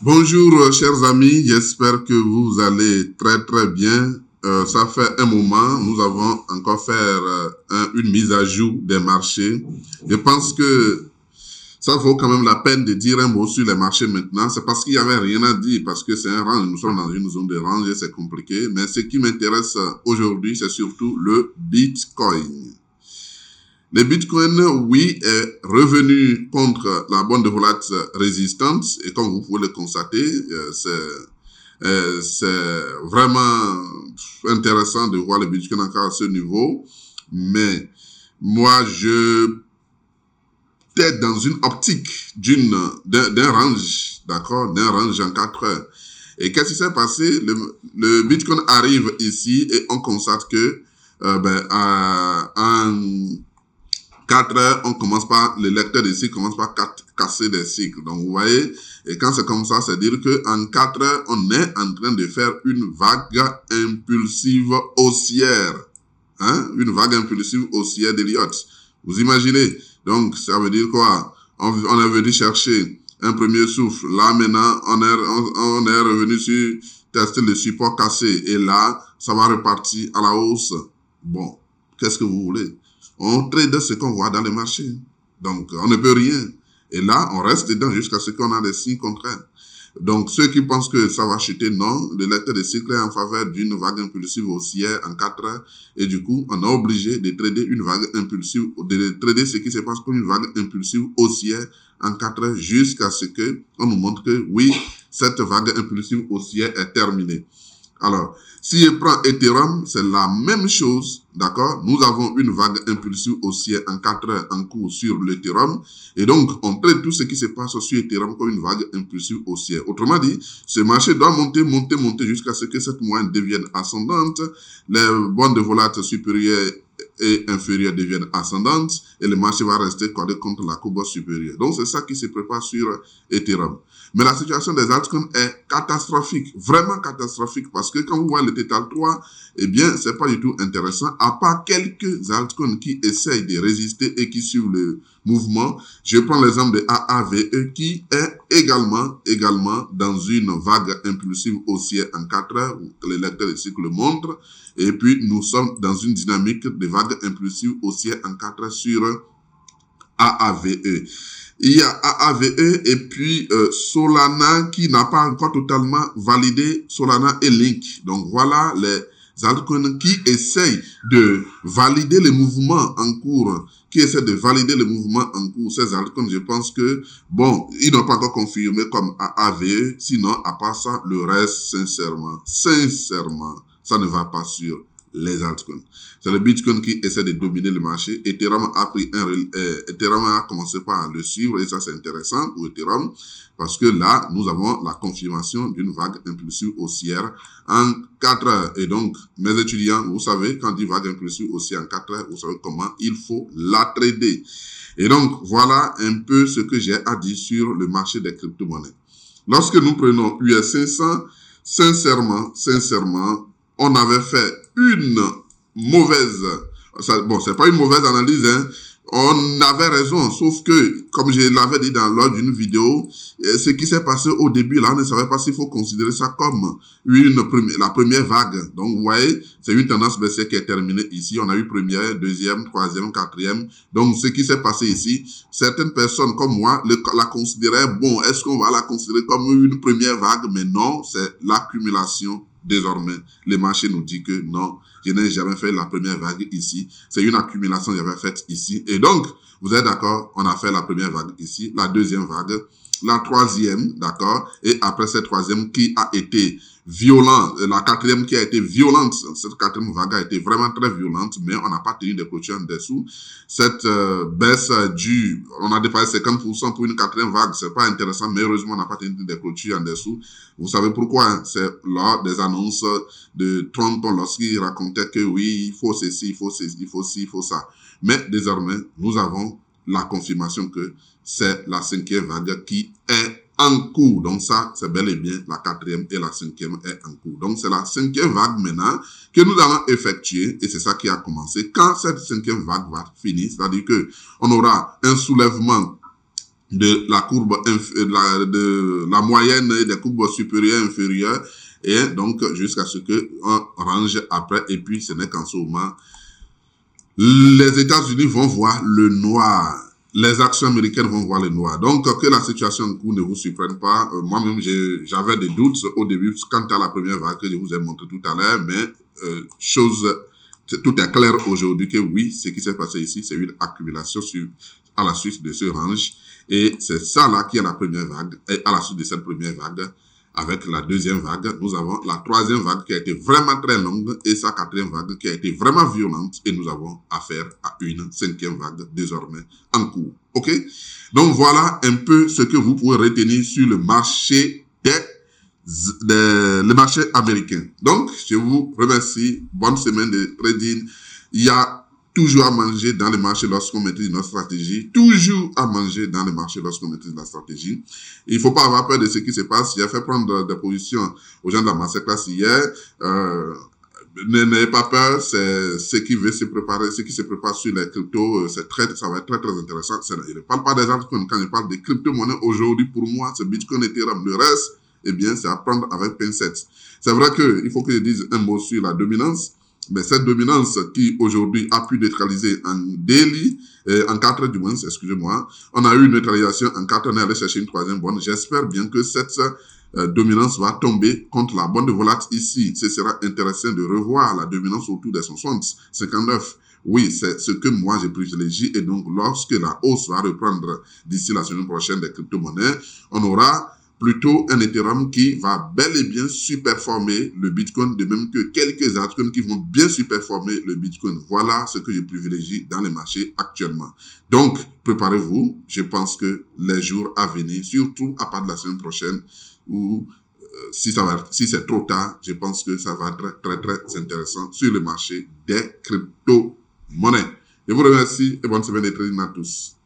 Bonjour chers amis, j'espère que vous allez très très bien. Ça fait un moment, nous avons encore fait une mise à jour des marchés. Je pense que ça vaut quand même la peine de dire un mot sur les marchés maintenant. C'est parce qu'il n'y avait rien à dire, parce que c'est un range, nous sommes dans une zone de range et c'est compliqué. Mais ce qui m'intéresse aujourd'hui, c'est surtout le Bitcoin. Le Bitcoin, oui, est revenu contre la bande de volate résistante et comme vous pouvez le constater, c'est vraiment intéressant de voir le Bitcoin encore à ce niveau. Mais moi, je peut-être dans une optique d'un range, d'accord, d'un range en 4 heures. Et qu'est-ce qui s'est passé? Le Bitcoin arrive ici et on constate que en 4 heures, le lecteur de cycle commence par casser des cycles. Donc, vous voyez, et quand c'est comme ça, c'est dire que en 4 heures, on est en train de faire une vague impulsive haussière. Hein? Une vague impulsive haussière d'Elliott. Vous imaginez? Donc, ça veut dire quoi? On est venu chercher un premier souffle. Là, maintenant, on est revenu sur tester le support cassé. Et là, ça va repartir à la hausse. Bon, qu'est-ce que vous voulez? On trade ce qu'on voit dans les marchés. Donc, on ne peut rien. Et là, on reste dedans jusqu'à ce qu'on a des signes contraires. Donc, ceux qui pensent que ça va chuter, non. Le lecteur de cycle est en faveur d'une vague impulsive haussière en 4 heures. Et du coup, on est obligé de trader une vague impulsive, de trader ce qui se passe comme une vague impulsive haussière en 4 heures jusqu'à ce que on nous montre que oui, cette vague impulsive haussière est terminée. Alors, si je prends Ethereum, c'est la même chose, d'accord? Nous avons une vague impulsive haussière en 4 heures en cours sur l'Ethereum. Et donc, on traite tout ce qui se passe sur Ethereum comme une vague impulsive haussière. Autrement dit, ce marché doit monter jusqu'à ce que cette moyenne devienne ascendante. Les bandes de volate supérieures et inférieures deviennent ascendantes et le marché va rester collé contre la courbe supérieure. Donc, c'est ça qui se prépare sur Ethereum. Mais la situation des altcoins est catastrophique, vraiment catastrophique, parce que quand vous voyez le Tétal 3, eh bien, c'est pas du tout intéressant, à part quelques altcoins qui essayent de résister et qui suivent le mouvement. Je prends l'exemple de AAVE qui est également dans une vague impulsive haussière en 4 heures, où les lecteurs de cycle le montrent, et puis nous sommes dans une dynamique de vague impulsive haussière en 4 heures sur AAVE. Il y a AAVE et puis Solana qui n'a pas encore totalement validé Solana et Link. Donc voilà les altcoins qui essayent de valider les mouvements en cours, Ces altcoins, je pense que, bon, ils n'ont pas encore confirmé comme AAVE, sinon, à part ça, le reste, sincèrement, ça ne va pas sur les altcoins. C'est le Bitcoin qui essaie de dominer le marché. Ethereum a commencé par le suivre et ça c'est intéressant pour Ethereum parce que là, nous avons la confirmation d'une vague impulsive haussière en 4 heures. Et donc, mes étudiants, vous savez, quand on dit vague impulsive haussière en 4 heures, vous savez comment il faut la trader. Et donc, voilà un peu ce que j'ai à dire sur le marché des crypto-monnaies. Lorsque nous prenons US500, sincèrement, on avait fait une mauvaise, c'est pas une mauvaise analyse, hein. On avait raison, sauf que, comme je l'avais dit lors d'une vidéo, ce qui s'est passé au début, là, on ne savait pas s'il faut considérer ça comme la première vague. Donc, vous voyez, c'est une tendance baissière qui est terminée ici. On a eu première, deuxième, troisième, quatrième. Donc, ce qui s'est passé ici, certaines personnes comme moi la considéraient, bon, est-ce qu'on va la considérer comme une première vague? Mais non, c'est l'accumulation. Désormais, le marché nous dit que non, je n'ai jamais fait la première vague ici. C'est une accumulation que j'avais faite ici. Et donc, vous êtes d'accord, on a fait la première vague ici, la deuxième vague, la troisième, d'accord, et après cette troisième qui a été violente, la quatrième qui a été violente, cette quatrième vague a été vraiment très violente, mais on n'a pas tenu de clôture en dessous. Cette baisse on a dépassé 50% pour une quatrième vague, c'est pas intéressant, mais heureusement on n'a pas tenu de clôture en dessous. Vous savez pourquoi, hein? C'est lors des annonces de Trump lorsqu'il racontait que oui, il faut ceci, il faut ceci, il faut ci, il faut ça. Mais désormais, nous avons la confirmation que c'est la cinquième vague qui est en cours. Donc ça, c'est bel et bien la quatrième et la cinquième est en cours. Donc c'est la cinquième vague maintenant que nous allons effectuer et c'est ça qui a commencé. Quand cette cinquième vague va finir, c'est-à-dire que on aura un soulèvement de la courbe, de la moyenne et des courbes supérieures et inférieures, et donc jusqu'à ce qu'on range après, et puis ce n'est qu'en ce moment, les États-Unis vont voir le noir. Les actions américaines vont voir le noir. Donc, que la situation en cours ne vous surprenne pas. Moi-même, j'avais des doutes au début quant à la première vague que je vous ai montré tout à l'heure, mais tout est clair aujourd'hui que oui, ce qui s'est passé ici, c'est une accumulation à la suite de ce range. Et c'est ça là qui est la première vague. Et à la suite de cette première vague, avec la deuxième vague, nous avons la troisième vague qui a été vraiment très longue et sa quatrième vague qui a été vraiment violente, et nous avons affaire à une cinquième vague désormais en cours. OK? Donc voilà un peu ce que vous pouvez retenir sur le marché le marché américain. Donc, je vous remercie. Bonne semaine de trading. Il y a toujours à manger dans le marché lorsqu'on maîtrise notre stratégie. Toujours à manger dans le marché lorsqu'on maîtrise la stratégie. Il ne faut pas avoir peur de ce qui se passe. J'ai fait prendre des positions aux gens de la masterclass hier. N'ayez pas peur, c'est ce qui veut se préparer, ce qui se prépare sur les cryptos, ça va être très très intéressant. Je ne parle pas des altcoins quand je parle des crypto-monnaies aujourd'hui. Pour moi, c'est Bitcoin, Ethereum, le reste, eh bien, c'est à prendre avec pincettes. C'est vrai qu'il faut que je dise un mot sur la dominance. Mais cette dominance qui aujourd'hui a pu neutraliser en daily, en 4 heures du moins, excusez-moi, on a eu une neutralisation en 4 heures, on est allé chercher une troisième bonne. J'espère bien que cette dominance va tomber contre la bonne de volat ici. Ce sera intéressant de revoir la dominance autour des 60, 59. Oui, c'est ce que moi je privilégie, et donc lorsque la hausse va reprendre d'ici la semaine prochaine des crypto-monnaies, on aura plutôt un Ethereum qui va bel et bien superformer le Bitcoin, de même que quelques altcoins qui vont bien superformer le Bitcoin. Voilà ce que je privilégie dans les marchés actuellement. Donc, préparez-vous. Je pense que les jours à venir, surtout à part de la semaine prochaine, ou si c'est trop tard, je pense que ça va être très, très intéressant sur le marché des crypto-monnaies. Je vous remercie et bonne semaine de trading à tous.